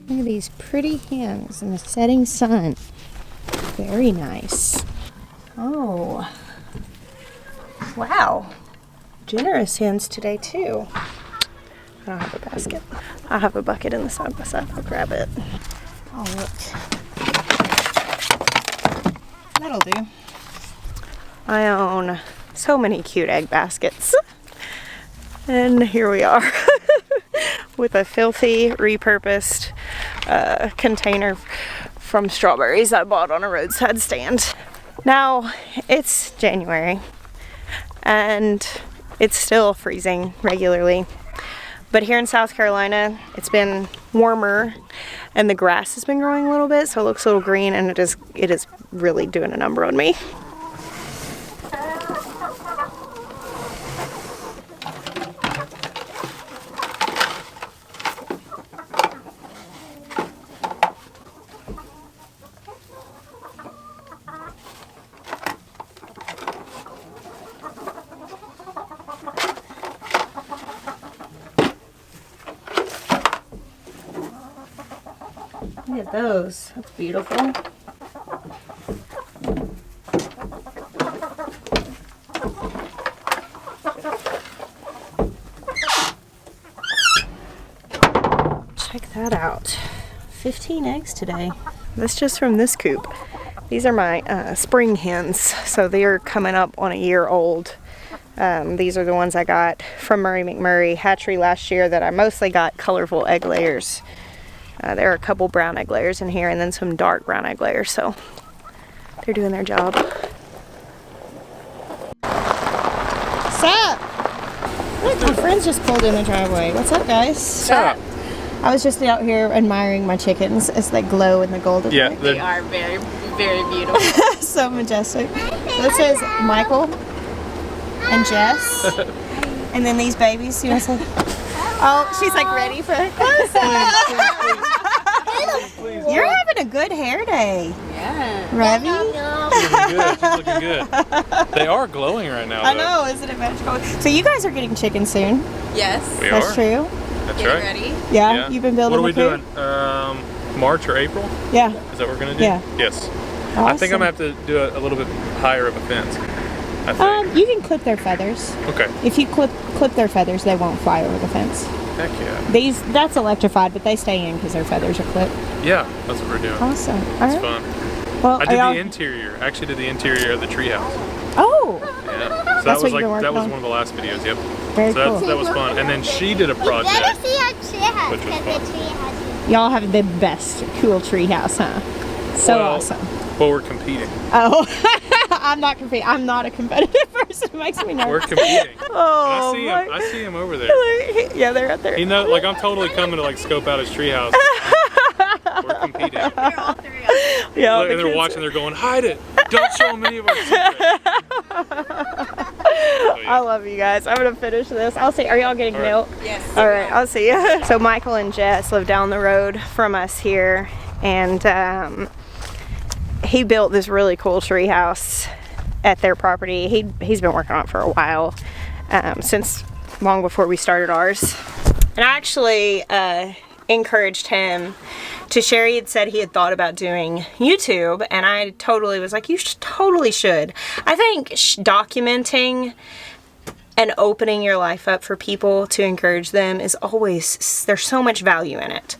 Look at these pretty hens in the setting sun. Very nice. Oh, wow. Generous hens today too. I don't have a basket. I have a bucket in the side by side. I'll grab it. Oh, look. That'll do. I own so many cute egg baskets. And here we are with a filthy, repurposed container from strawberries I bought on a roadside stand. Now, it's January and it's still freezing regularly. But here in South Carolina, it's been warmer and the grass has been growing a little bit, so it looks a little green, and it is really doing a number on me. Look at those. That's beautiful. Check that out. 15 eggs today. That's just from this coop. These are my spring hens, so they are coming up on a year old. These are the ones I got from Murray McMurray hatchery last year that I mostly got colorful egg layers. There are a couple brown egg layers in here and then some dark brown egg layers, so they're doing their job. What's up? Look, my friends just pulled in the driveway. What's up, guys? What's up? I was just out here admiring my chickens as they glow in the golden light. Yeah, They are very, very beautiful. So majestic. This is Michael and Jess. And then these babies, you want to say? Oh, she's like ready for a close-up. You're having a good hair day. Yeah. Revy? She's looking good. They are glowing right now, I though. know, isn't it magical? So you guys are getting chicken soon. Yes. We That's are. true. That's Getting right. ready. Yeah, you've been building What are we the coop? doing? March or April? Yeah. Is that what we're going to do? Yeah. Yes. Awesome. I think I'm going to have to do a little bit higher of a fence. I think. You can clip their feathers. Okay. If you clip their feathers, they won't fly over the fence. Heck yeah. That's electrified, but they stay in because their feathers are clipped. Yeah, that's what we're doing. Awesome. All It's right. fun. Well, I did the interior. I actually did the interior of the treehouse. Oh, Yeah. So That's that what was you've been like working one on? of the last videos. Yep. very So cool. that was fun. And then she did a You gotta project. see our treehouse, Which was because the fun. treehouse Y'all have the best cool treehouse, huh? So Well, awesome. Well, we're competing. Oh, I'm not competing. I'm not a competitive person. It makes me nervous. We're competing. Oh, And I see him over there. Yeah, they're out there. He knows, like, I'm totally coming to like scope out his treehouse. We're competing. We're all three. Yeah, Look, and they're watching. They're going, hide it. Don't show them any of our secrets. I love you guys. I'm gonna finish this. I'll see. Are y'all getting All right. milk? Yes. All right, I'll see you. So Michael and Jess live down the road from us here, and he built this really cool tree house at their property. He's been working on it for a while, since long before we started ours. And I actually encouraged him to share. He had said he had thought about doing YouTube, and I totally was like, you totally should. I think documenting and opening your life up for people to encourage them is always, there's so much value in it.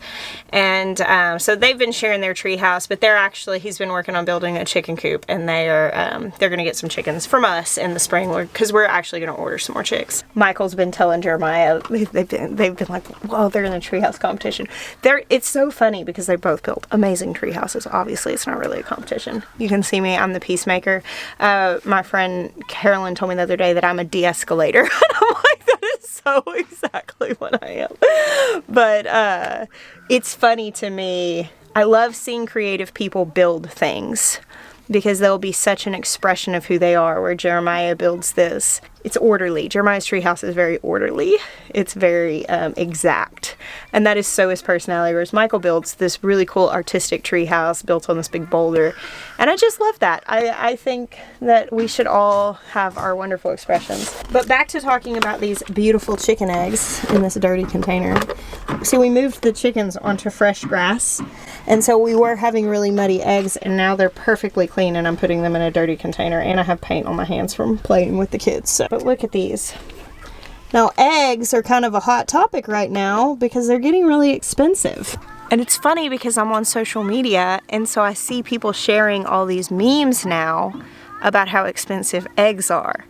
And so they've been sharing their treehouse, but he's been working on building a chicken coop, and they're gonna get some chickens from us in the spring, because we're actually gonna order some more chicks. Michael's been telling Jeremiah, they've been like, whoa, they're in the treehouse competition. It's so funny because they both built amazing treehouses. Obviously, it's not really a competition. You can see me, I'm the peacemaker. My friend Carolyn told me the other day that I'm a de-escalator. And I'm like, that is so exactly what I am. But it's funny to me. I love seeing creative people build things, because they'll be such an expression of who they are, where Jeremiah builds this it's orderly. Jeremiah's treehouse is very orderly. It's very exact. And that is so his personality. Whereas Michael builds this really cool artistic treehouse built on this big boulder. And I just love that. I think that we should all have our wonderful expressions. But back to talking about these beautiful chicken eggs in this dirty container. See, we moved the chickens onto fresh grass. And so we were having really muddy eggs, and now they're perfectly clean, and I'm putting them in a dirty container, and I have paint on my hands from playing with the kids. So, but look at these. Now, eggs are kind of a hot topic right now because they're getting really expensive. And it's funny because I'm on social media, and so I see people sharing all these memes now about how expensive eggs are.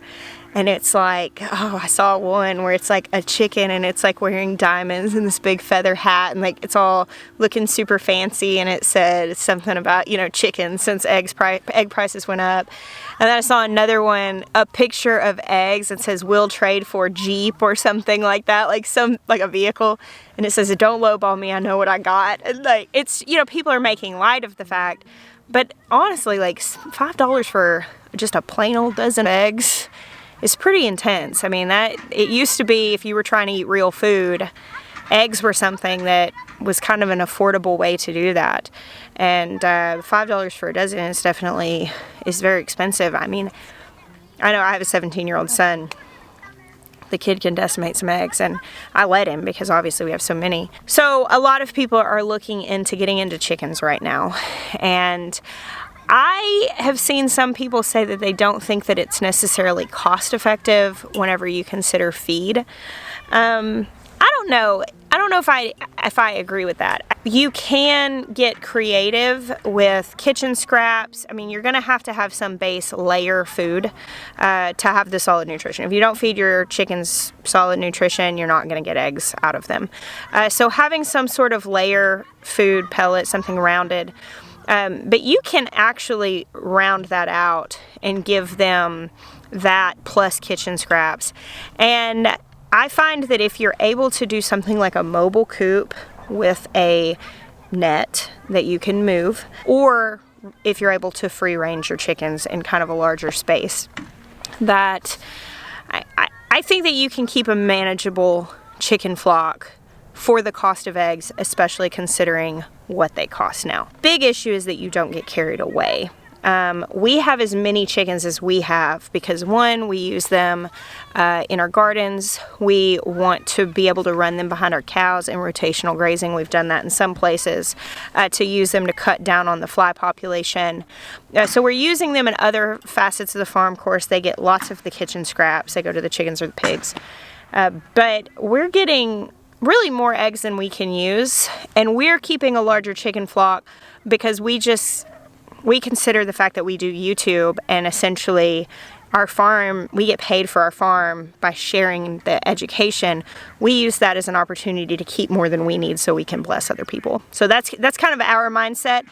And it's like, oh, I saw one where it's like a chicken and it's like wearing diamonds and this big feather hat and like it's all looking super fancy, and it said something about, you know, chickens since egg prices went up. And then I saw another one, a picture of eggs that says "will trade for Jeep" or something like that, like a vehicle, and it says, "Don't lowball me, I know what I got." And like, it's, you know, people are making light of the fact, but honestly, like $5 for just a plain old dozen eggs is pretty intense. I mean, that it used to be, if you were trying to eat real food, eggs were something that was kind of an affordable way to do that. And $5 for a dozen is very expensive. I mean, I know I have a 17-year-old son. The kid can decimate some eggs, and I let him because obviously we have so many. So a lot of people are looking into getting into chickens right now, and I have seen some people say that they don't think that it's necessarily cost effective whenever you consider feed. I don't know if I agree with that. You can get creative with kitchen scraps. I mean, you're gonna have to have some base layer food to have the solid nutrition. If you don't feed your chickens solid nutrition, you're not gonna get eggs out of them. So having some sort of layer food, pellet, something rounded. But you can actually round that out and give them that plus kitchen scraps. And I find that if you're able to do something like a mobile coop with a net that you can move, or if you're able to free range your chickens in kind of a larger space, that I think that you can keep a manageable chicken flock for the cost of eggs, especially considering what they cost now. Big issue is that you don't get carried away. We have as many chickens as we have because, one, we use them in our gardens. We want to be able to run them behind our cows in rotational grazing. We've done that in some places to use them to cut down on the fly population. So we're using them in other facets of the farm. Of course, they get lots of the kitchen scraps. They go to the chickens or the pigs. But we're getting really more eggs than we can use, and we're keeping a larger chicken flock because we consider the fact that we do YouTube, and essentially our farm, we get paid for our farm by sharing the education. We use that as an opportunity to keep more than we need so we can bless other people. So that's kind of our mindset.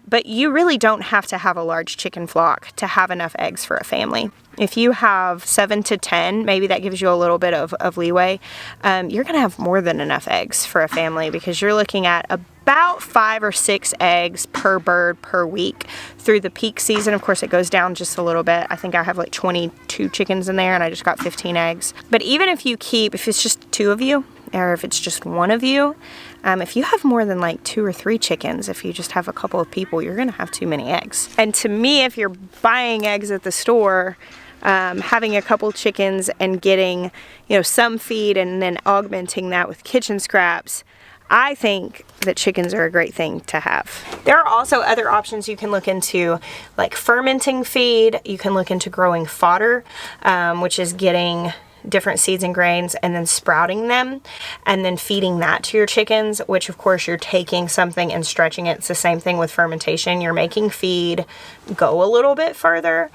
But you really don't have to have a large chicken flock to have enough eggs for a family. If you have 7 to 10, maybe that gives you a little bit of leeway. You're going to have more than enough eggs for a family because you're looking at about 5 or 6 eggs per bird per week through the peak season. Of course, it goes down just a little bit. I think I have like 22 chickens in there and I just got 15 eggs. But even if it's just 2 of you, or if it's just 1 of you, if you have more than like 2 or 3 chickens, if you just have a couple of people, you're gonna have too many eggs. And to me, if you're buying eggs at the store, having a couple chickens and getting, you know, some feed and then augmenting that with kitchen scraps, I think that chickens are a great thing to have. There are also other options you can look into, like fermenting feed. You can look into growing fodder, which is getting different seeds and grains and then sprouting them and then feeding that to your chickens, which of course you're taking something and stretching it. It's the same thing with fermentation. You're making feed go a little bit further.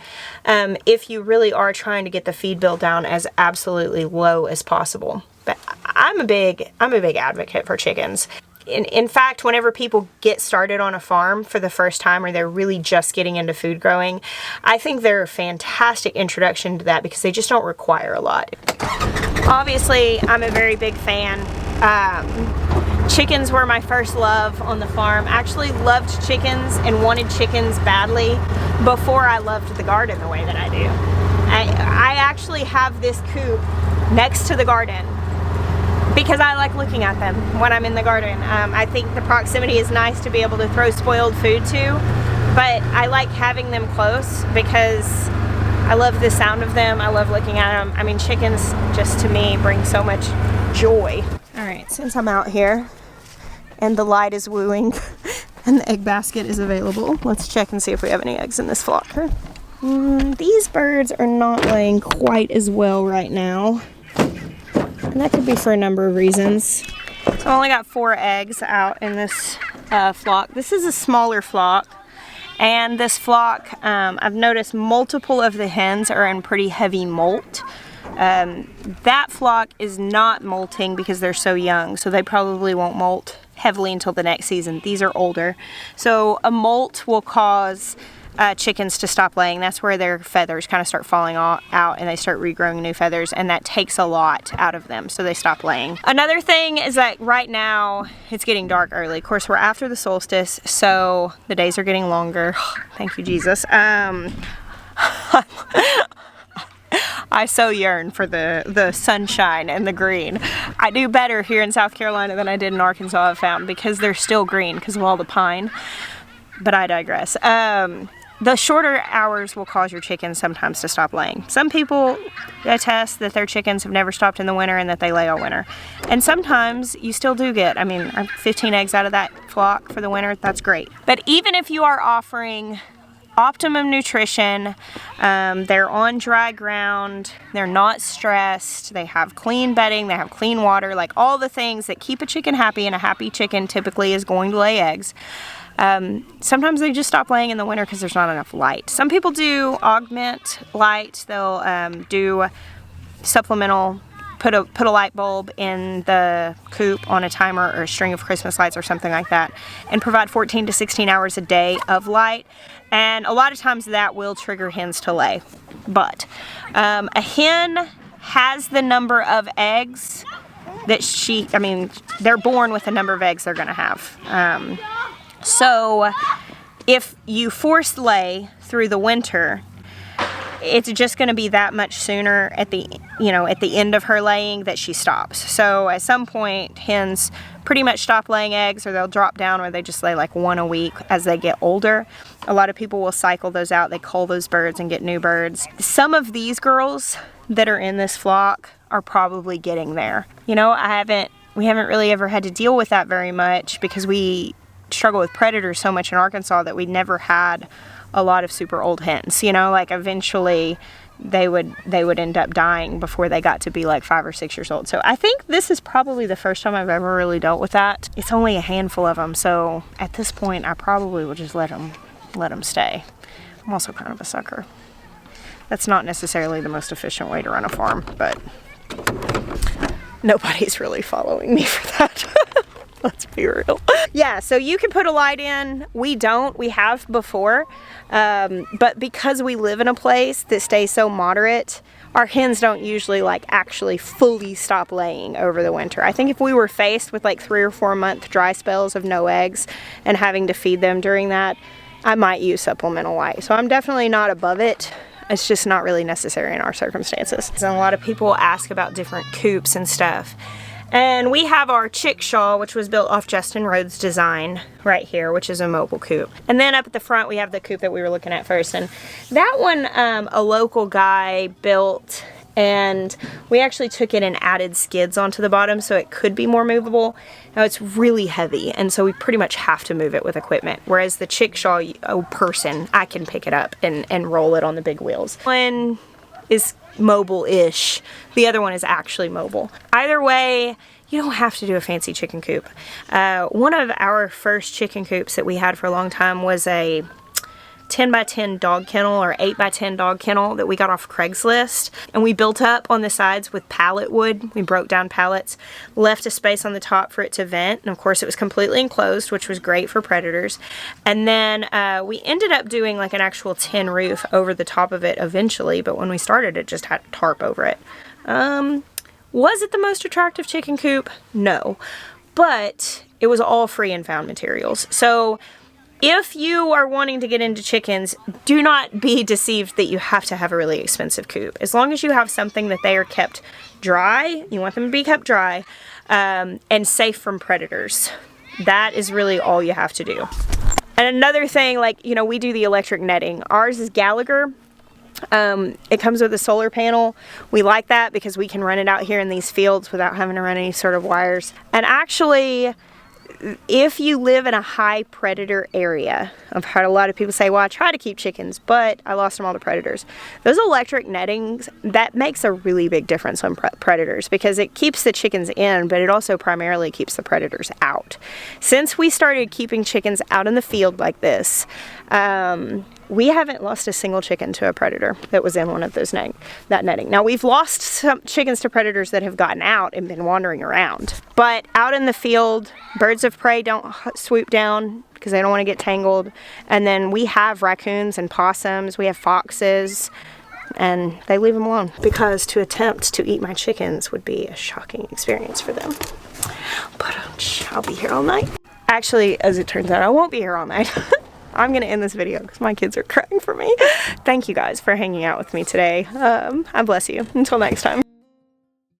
If you really are trying to get the feed bill down as absolutely low as possible. But I'm a big advocate for chickens. In fact, whenever people get started on a farm for the first time or they're really just getting into food growing, I think they're a fantastic introduction to that because they just don't require a lot. Obviously, I'm a very big fan. Chickens were my first love on the farm. I actually loved chickens and wanted chickens badly before I loved the garden the way that I do. I actually have this coop next to the garden because I like looking at them when I'm in the garden. I think the proximity is nice to be able to throw spoiled food to, but I like having them close because I love the sound of them. I love looking at them. I mean, chickens just to me bring so much joy. All right, since I'm out here and the light is wooing and the egg basket is available, let's check and see if we have any eggs in this flock. These birds are not laying quite as well right now, and that could be for a number of reasons. So I only got 4 eggs out in this flock. This is a smaller flock, and this flock, I've noticed multiple of the hens are in pretty heavy molt. That flock is not molting because they're so young, so they probably won't molt heavily until the next season. These are older. So a molt will cause chickens to stop laying. That's where their feathers kind of start falling out and they start regrowing new feathers, and that takes a lot out of them, so they stop laying. Another thing is that right now it's getting dark early. Of course, we're after the solstice, so the days are getting longer. Thank you, Jesus. I so yearn for the sunshine and the green. I do better here in South Carolina than I did in Arkansas, I've found, because they're still green because of all the pine. But I digress. The shorter hours will cause your chickens sometimes to stop laying. Some people attest that their chickens have never stopped in the winter and that they lay all winter. And sometimes you still do get, I mean, 15 eggs out of that flock for the winter, that's great. But even if you are offering optimum nutrition, they're on dry ground, they're not stressed, they have clean bedding, they have clean water, like all the things that keep a chicken happy, and a happy chicken typically is going to lay eggs. Sometimes they just stop laying in the winter because there's not enough light. Some people do augment light. They'll do supplemental, put a light bulb in the coop on a timer or a string of Christmas lights or something like that, and provide 14 to 16 hours a day of light. And a lot of times that will trigger hens to lay. But a hen has the number of eggs that they're born with the number of eggs they're going to have. So if you force lay through the winter, it's just going to be that much sooner at the end of her laying that she stops. So at some point, hens pretty much stop laying eggs, or they'll drop down, or they just lay like 1 a week as they get older. A lot of people will cycle those out. They cull those birds and get new birds. Some of these girls that are in this flock are probably getting there. You know, we haven't really ever had to deal with that very much because we struggle with predators so much in Arkansas that we never had a lot of super old hens. You know, like eventually they would end up dying before they got to be like 5 or 6 years old. So I think this is probably the first time I've ever really dealt with that. It's only a handful of them, so at this point I probably will just let them stay. I'm also kind of a sucker. That's not necessarily the most efficient way to run a farm, but nobody's really following me for that. Let's be real. Yeah, so you can put a light in. We don't. We have before. But because we live in a place that stays so moderate, our hens don't usually like actually fully stop laying over the winter. I think if we were faced with like 3 or 4 month dry spells of no eggs and having to feed them during that, I might use supplemental light. So I'm definitely not above it. It's just not really necessary in our circumstances. And a lot of people ask about different coops and stuff. And we have our chickshaw, which was built off Justin Rhodes' design right here, which is a mobile coop. And then up at the front, we have the coop that we were looking at first. And that one, a local guy built, and we actually took it and added skids onto the bottom so it could be more movable. Now it's really heavy, and so we pretty much have to move it with equipment. Whereas the chickshaw, a person, I can pick it up and roll it on the big wheels. One is mobile-ish. The other one is actually mobile. Either way, you don't have to do a fancy chicken coop. One of our first chicken coops that we had for a long time was a 10 by 10 dog kennel or 8 by 10 dog kennel that we got off Craigslist, and we built up on the sides with pallet wood. We broke down pallets, left a space on the top for it to vent, and of course it was completely enclosed, which was great for predators. And then we ended up doing like an actual tin roof over the top of it eventually, but when we started it just had a tarp over it. Was it the most attractive chicken coop? No, but it was all free and found materials. So If you are wanting to get into chickens, do not be deceived that you have to have a really expensive coop. As long as you have something that they are kept dry, you want them to be kept dry, and safe from predators. That is really all you have to do. And another thing, like, you know, we do the electric netting. Ours is Gallagher. It comes with a solar panel. We like that because we can run it out here in these fields without having to run any sort of wires. And actually, if you live in a high predator area, I've heard a lot of people say, well, I try to keep chickens, but I lost them all to predators. Those electric nettings, that makes a really big difference on predators because it keeps the chickens in, but it also primarily keeps the predators out. Since we started keeping chickens out in the field like this, we haven't lost a single chicken to a predator that was in one of those that netting. Now, we've lost some chickens to predators that have gotten out and been wandering around. But out in the field, birds of prey don't swoop down because they don't want to get tangled. And then we have raccoons and possums, we have foxes, and they leave them alone because to attempt to eat my chickens would be a shocking experience for them. But I'll be here all night. Actually, as it turns out, I won't be here all night. I'm gonna end this video because my kids are crying for me. Thank you guys for hanging out with me today. I bless you. Until next time.